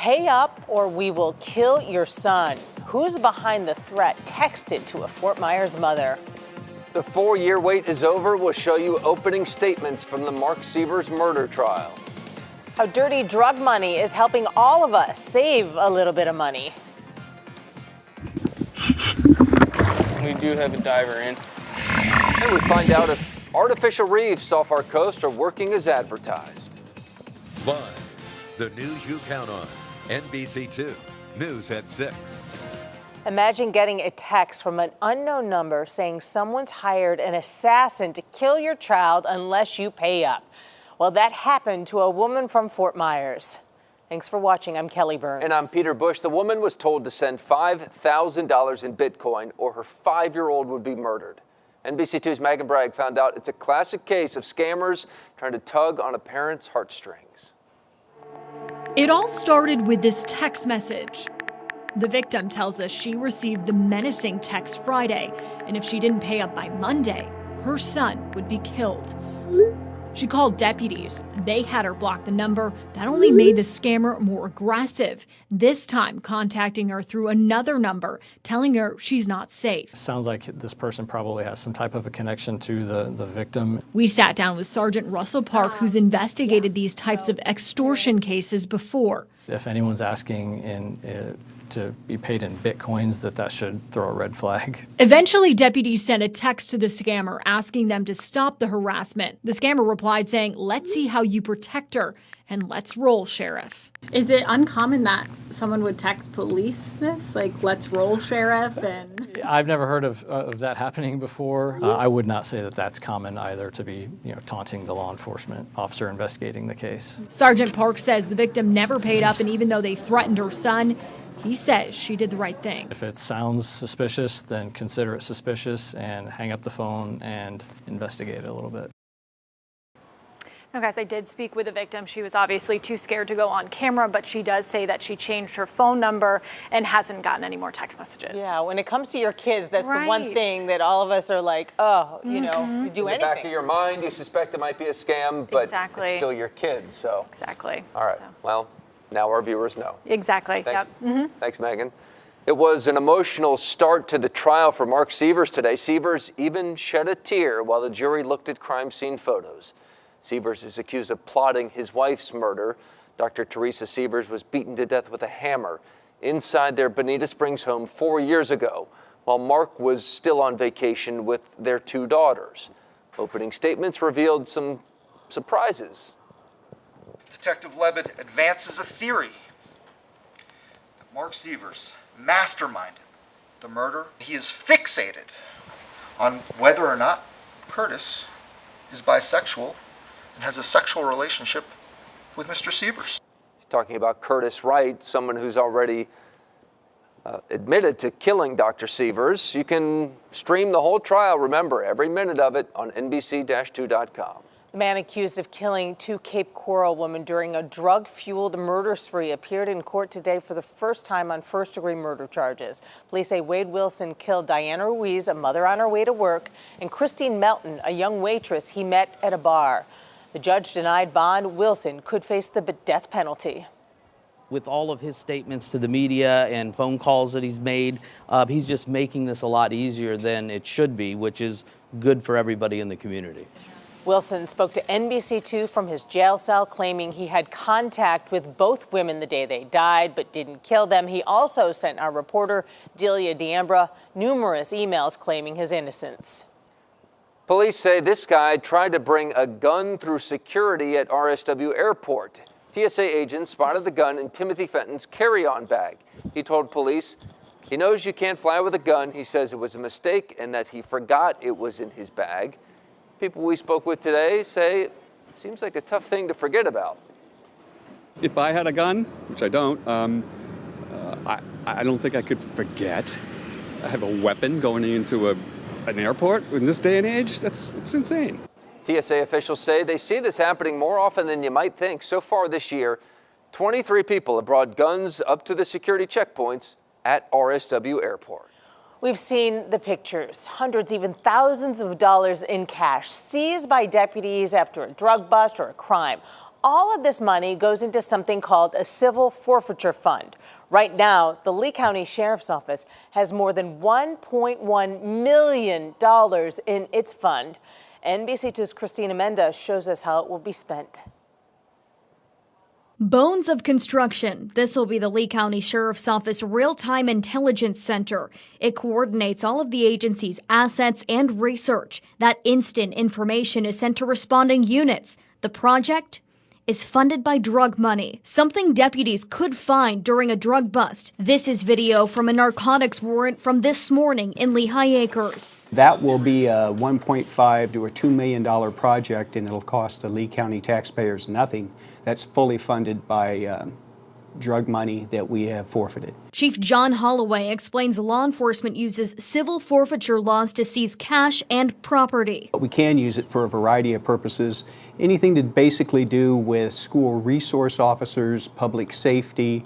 Pay up or we will kill your son. Who's behind the threat texted to a Fort Myers mother? The 4-year wait is over. We'll show you opening statements from the Mark Sievers murder trial. How dirty drug money is helping all of us save a little bit of money. We do have a diver in. And we find out if artificial reefs off our coast are working as advertised. Live, the news you count on. NBC2 News at 6. Imagine getting a text from an unknown number saying someone's hired an assassin to kill your child unless you pay up. Well, that happened to a woman from Fort Myers. Thanks for watching. I'm Kelly Burns. And I'm Peter Bush. The woman was told to send $5,000 in Bitcoin or her 5-year-old would be murdered. NBC2's Megan Bragg found out it's a classic case of scammers trying to tug on a parent's heartstrings. It all started with this text message. The victim tells us she received the menacing text Friday, and if she didn't pay up by Monday, her son would be killed. She called deputies. They had her block the number. That only made the scammer more aggressive, this time contacting her through another number, telling her she's not safe. Sounds like this person probably has some type of a connection to the victim. We sat down with Sergeant Russell Park, who's investigated these types of extortion cases before. If anyone's asking to be paid in Bitcoins, that should throw a red flag. Eventually, deputies sent a text to the scammer asking them to stop the harassment. The scammer replied saying, "Let's see how you protect her, and let's roll, Sheriff." Is it uncommon that someone would text police this, like, "Let's roll, Sheriff"? And I've never heard of that happening before. I would not say that that's common either, to be taunting the law enforcement officer investigating the case. Sergeant Park says the victim never paid up, and even though they threatened her son, he says she did the right thing. If it sounds suspicious, then consider it suspicious and hang up the phone and investigate it a little bit. Now, guys, I did speak with the victim. She was obviously too scared to go on camera, but she does say that she changed her phone number and hasn't gotten any more text messages. Yeah, when it comes to your kids, that's the one thing that all of us are like, oh, you do anything. In the back of your mind, you suspect it might be a scam, but it's still your kids, so. Exactly. All right, well, now our viewers know. Exactly. Thanks. Yep. Thanks, Megan. It was an emotional start to the trial for Mark Sievers today. Sievers even shed a tear while the jury looked at crime scene photos. Sievers is accused of plotting his wife's murder. Dr. Teresa Sievers was beaten to death with a hammer inside their Bonita Springs home 4 years ago, while Mark was still on vacation with their 2 daughters. Opening statements revealed some surprises. Detective Levitt advances a theory that Mark Sievers masterminded the murder. He is fixated on whether or not Curtis is bisexual and has a sexual relationship with Mr. Sievers. Talking about Curtis Wright, someone who's already admitted to killing Dr. Sievers. You can stream the whole trial, remember, every minute of it on NBC-2.com. The man accused of killing 2 Cape Coral women during a drug-fueled murder spree appeared in court today for the first time on first-degree murder charges. Police say Wade Wilson killed Diana Ruiz, a mother on her way to work, and Christine Melton, a young waitress he met at a bar. The judge denied bond. Wilson could face the death penalty. With all of his statements to the media and phone calls that he's made, he's just making this a lot easier than it should be, which is good for everybody in the community. Wilson spoke to NBC2 from his jail cell, claiming he had contact with both women the day they died, but didn't kill them. He also sent our reporter, Delia D'Ambra, numerous emails claiming his innocence. Police say this guy tried to bring a gun through security at RSW Airport. TSA agents spotted the gun in Timothy Fenton's carry-on bag. He told police he knows you can't fly with a gun. He says it was a mistake and that he forgot it was in his bag. People we spoke with today say it seems like a tough thing to forget about. If I had a gun, which I don't, I don't think I could forget. I have a weapon going into an airport in this day and age. It's insane. TSA officials say they see this happening more often than you might think. So far this year, 23 people have brought guns up to the security checkpoints at RSW Airport. We've seen the pictures, hundreds, even thousands of dollars in cash seized by deputies after a drug bust or a crime. all of this money goes into something called a civil forfeiture fund. Right now, the Lee County Sheriff's Office has more than $1.1 million in its fund. NBC2's Christina Mendez shows us how it will be spent. Bones of construction. This will be the Lee County Sheriff's Office Real-Time Intelligence Center. It coordinates all of the agency's assets and research. That instant information is sent to responding units. The project is funded by drug money, something deputies could find during a drug bust. This is video from a narcotics warrant from this morning in Lehigh Acres. That will be a $1.5 to $2 million project, and it'll cost the Lee County taxpayers nothing. That's fully funded by drug money that we have forfeited. Chief John Holloway explains law enforcement uses civil forfeiture laws to seize cash and property. We can use it for a variety of purposes. Anything to basically do with school resource officers, public safety,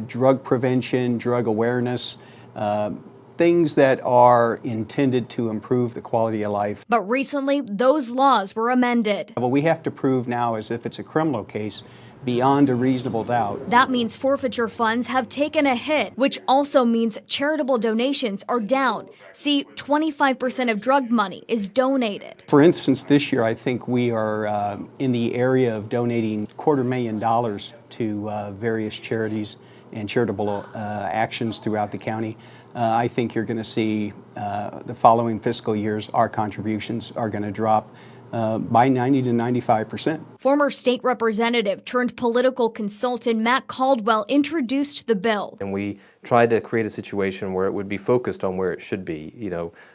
drug prevention, drug awareness, things that are intended to improve the quality of life. But recently, those laws were amended. What we have to prove now is if it's a criminal case, beyond a reasonable doubt. That means forfeiture funds have taken a hit, which also means charitable donations are down. See, 25% of drug money is donated. For instance, this year I think we are in the area of donating $250,000 to various charities and charitable actions throughout the county. I think you're going to see the following fiscal years, our contributions are going to drop by 90 to 95%. Former state representative turned political consultant Matt Caldwell introduced the bill. And we tried to create a situation where it would be focused on where it should be,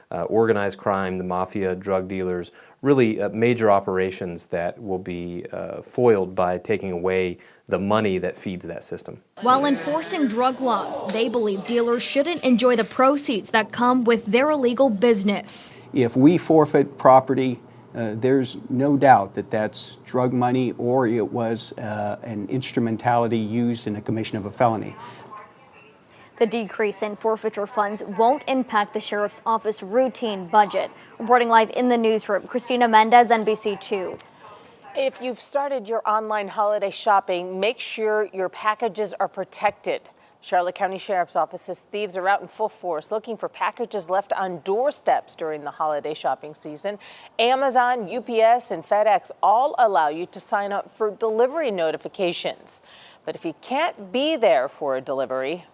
organized crime, the mafia, drug dealers, really major operations that will be foiled by taking away the money that feeds that system. While enforcing drug laws, they believe dealers shouldn't enjoy the proceeds that come with their illegal business. If we forfeit property, there's no doubt that that's drug money or it was an instrumentality used in the commission of a felony. The decrease in forfeiture funds won't impact the Sheriff's Office routine budget. Reporting live in the newsroom, Christina Mendez, NBC2. If you've started your online holiday shopping, make sure your packages are protected. Charlotte County Sheriff's Office says thieves are out in full force looking for packages left on doorsteps during the holiday shopping season. Amazon, UPS, and FedEx all allow you to sign up for delivery notifications. But if you can't be there for a delivery,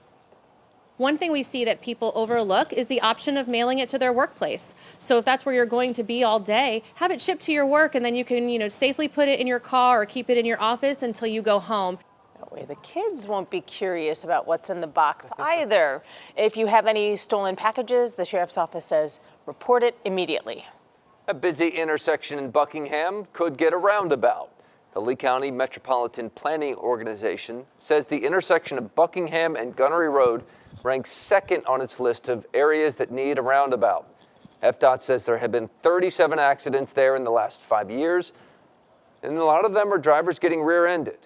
one thing we see that people overlook is the option of mailing it to their workplace. So if that's where you're going to be all day, have it shipped to your work and then you can, safely put it in your car or keep it in your office until you go home. That way the kids won't be curious about what's in the box either. If you have any stolen packages, the Sheriff's Office says report it immediately. A busy intersection in Buckingham could get a roundabout. The Lee County Metropolitan Planning Organization says the intersection of Buckingham and Gunnery Road ranks second on its list of areas that need a roundabout. FDOT says there have been 37 accidents there in the last 5 years, and a lot of them are drivers getting rear-ended.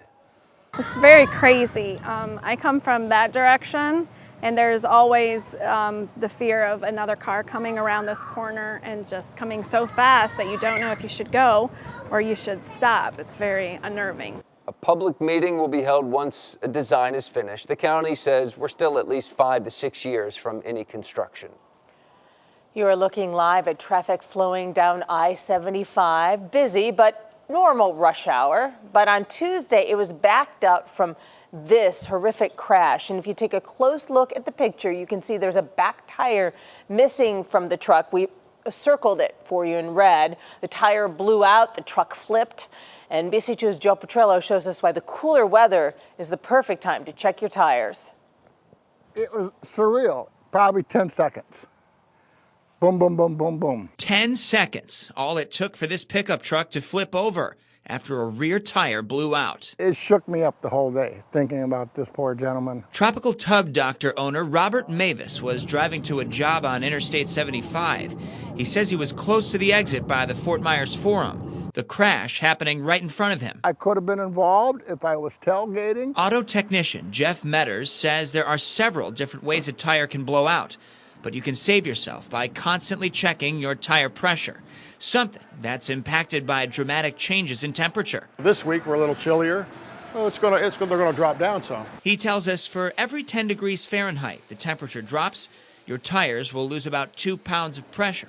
It's very crazy. I come from that direction, and there's always the fear of another car coming around this corner and just coming so fast that you don't know if you should go or you should stop. It's very unnerving. A public meeting will be held once a design is finished. The county says we're still at least 5 to 6 years from any construction. You are looking live at traffic flowing down I-75. Busy, but normal rush hour. But on Tuesday, it was backed up from this horrific crash. And if you take a close look at the picture, you can see there's a back tire missing from the truck. We circled it for you in red. The tire blew out, the truck flipped. NBC2's Joe Petrello shows us why the cooler weather is the perfect time to check your tires. It was surreal, probably 10 seconds. Boom, boom, boom, boom, boom. 10 seconds, all it took for this pickup truck to flip over after a rear tire blew out. It shook me up the whole day, thinking about this poor gentleman. Tropical Tub Doctor owner Robert Mavis was driving to a job on Interstate 75. He says he was close to the exit by the Fort Myers Forum. The crash happening right in front of him. I could have been involved if I was tailgating. Auto technician Jeff Metters says there are several different ways a tire can blow out. But you can save yourself by constantly checking your tire pressure, something that's impacted by dramatic changes in temperature. This week we're a little chillier. Oh, they're gonna drop down some. He tells us for every 10 degrees Fahrenheit the temperature drops, your tires will lose about 2 pounds of pressure.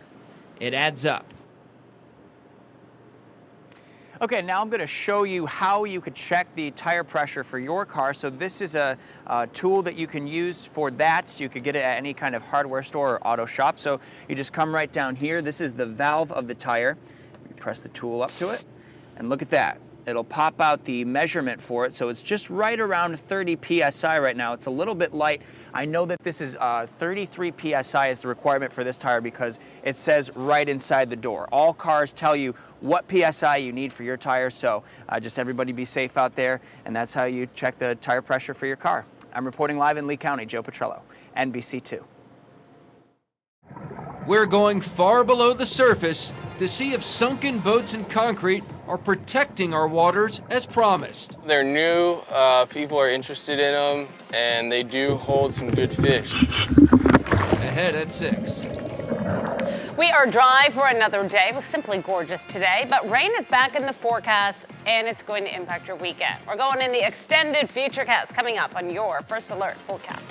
It adds up. Okay, now I'm going to show you how you could check the tire pressure for your car. So this is a tool that you can use for that. So you could get it at any kind of hardware store or auto shop. So you just come right down here. This is the valve of the tire. You press the tool up to it, and look at that. It'll pop out the measurement for it. So it's just right around 30 PSI right now. It's a little bit light. I know that this is 33 PSI is the requirement for this tire because it says right inside the door. All cars tell you what PSI you need for your tire. So just everybody be safe out there. And that's how you check the tire pressure for your car. I'm reporting live in Lee County, Joe Petrello, NBC2. We're going far below the surface to see if sunken boats and concrete are protecting our waters as promised. They're new, people are interested in them, and they do hold some good fish. Ahead at 6. We are dry for another day. It was simply gorgeous today, but rain is back in the forecast, and it's going to impact your weekend. We're going in the extended futurecast coming up on your First Alert forecast.